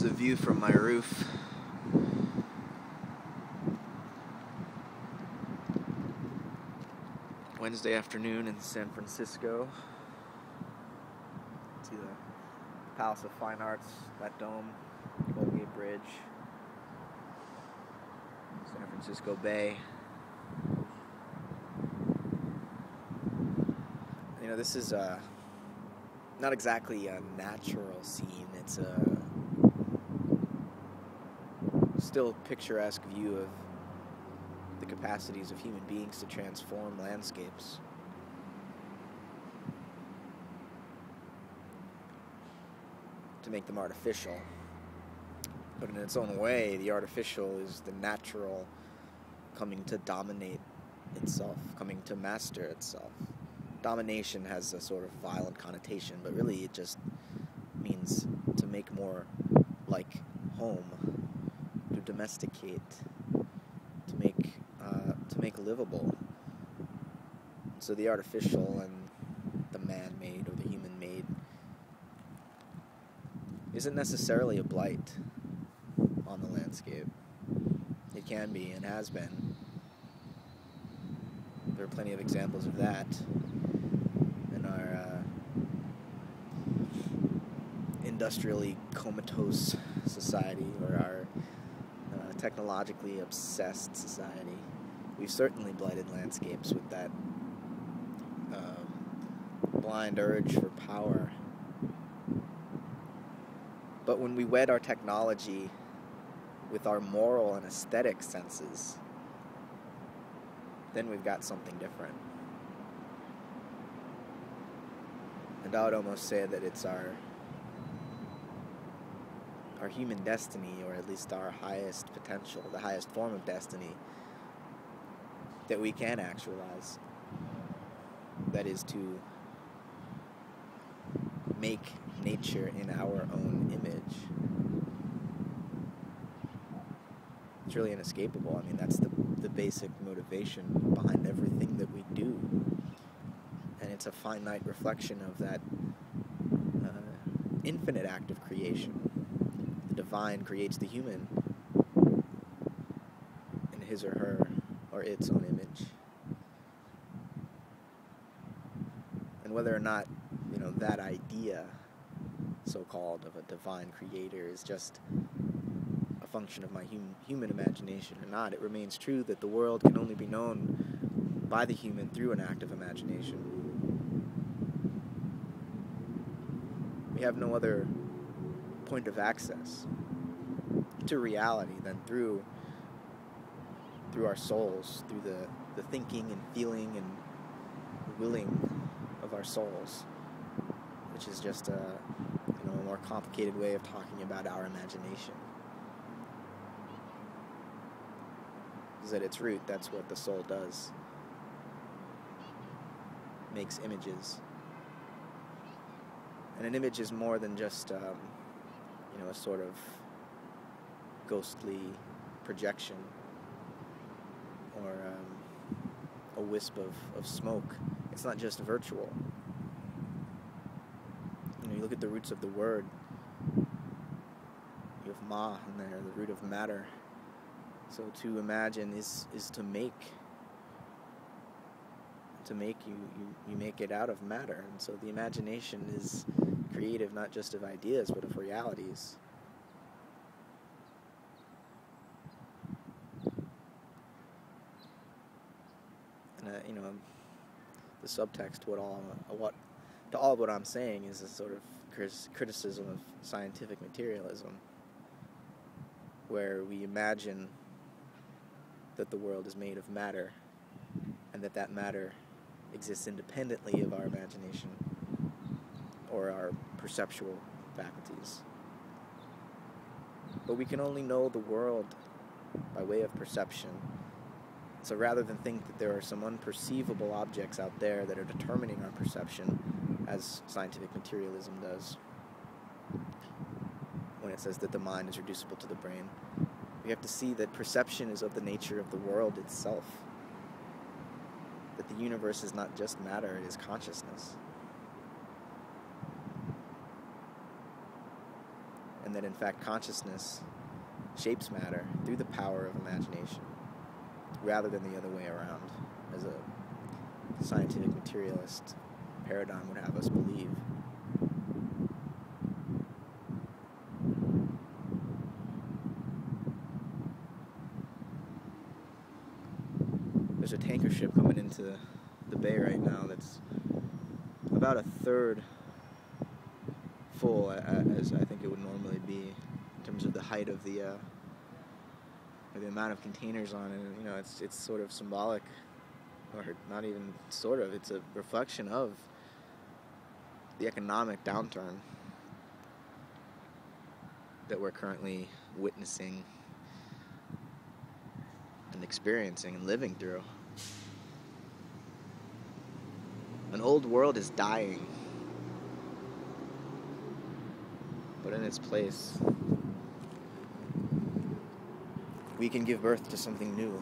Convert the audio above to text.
Here's the view from my roof. Wednesday afternoon in San Francisco. See the Palace of Fine Arts, that dome, Golden Gate Bridge, San Francisco Bay. You know, this is not exactly a natural scene. It's a still picturesque view of the capacities of human beings to transform landscapes. To make them artificial. But in its own way, the artificial is the natural coming to dominate itself, coming to master itself. Domination has a sort of violent connotation, but really it just means to make more like home, to domesticate, to make livable. So the artificial and the man-made or the human-made isn't necessarily a blight on the landscape. It can be and has been. There are plenty of examples of that in our industrially comatose society, or our technologically obsessed society. We've certainly blighted landscapes with that blind urge for power. But when we wed our technology with our moral and aesthetic senses, then we've got something different. And I would almost say that it's our human destiny, or at least our highest potential, the highest form of destiny that we can actualize. That is to make nature in our own image. It's really inescapable. I mean, that's the basic motivation behind everything that we do. And it's a finite reflection of that infinite act of creation. The divine creates the human in his or her or its own image. And whether or not, that idea, so-called, of a divine creator is just a function of my human imagination or not, it remains true that the world can only be known by the human through an act of imagination. We have no other point of access to reality than through our souls, through the thinking and feeling and willing of our souls, which is just a more complicated way of talking about our imagination. Because at its root, that's what the soul does. Makes images. And an image is more than just a sort of ghostly projection or a wisp of smoke. It's not just virtual. You look at the roots of the word. You have ma in there, the root of matter. So to imagine is to make. To make, you make it out of matter. And so the imagination is creative not just of ideas, but of realities. And the subtext to all of what I'm saying is a sort of criticism of scientific materialism, where we imagine that the world is made of matter, and that matter exists independently of our imagination or our perceptual faculties. But we can only know the world by way of perception. So rather than think that there are some unperceivable objects out there that are determining our perception, as scientific materialism does, when it says that the mind is reducible to the brain, we have to see that perception is of the nature of the world itself. That the universe is not just matter, it is consciousness. and that in fact consciousness shapes matter through the power of imagination, rather than the other way around, as a scientific materialist paradigm would have us believe. There's a tanker ship coming into the bay right now that's about a third full, as I think it would normally be, in terms of the height of the amount of containers on it. You know, it's sort of symbolic, or not even sort of. It's a reflection of the economic downturn that we're currently witnessing and experiencing and living through. An old world is dying, but in its place, we can give birth to something new.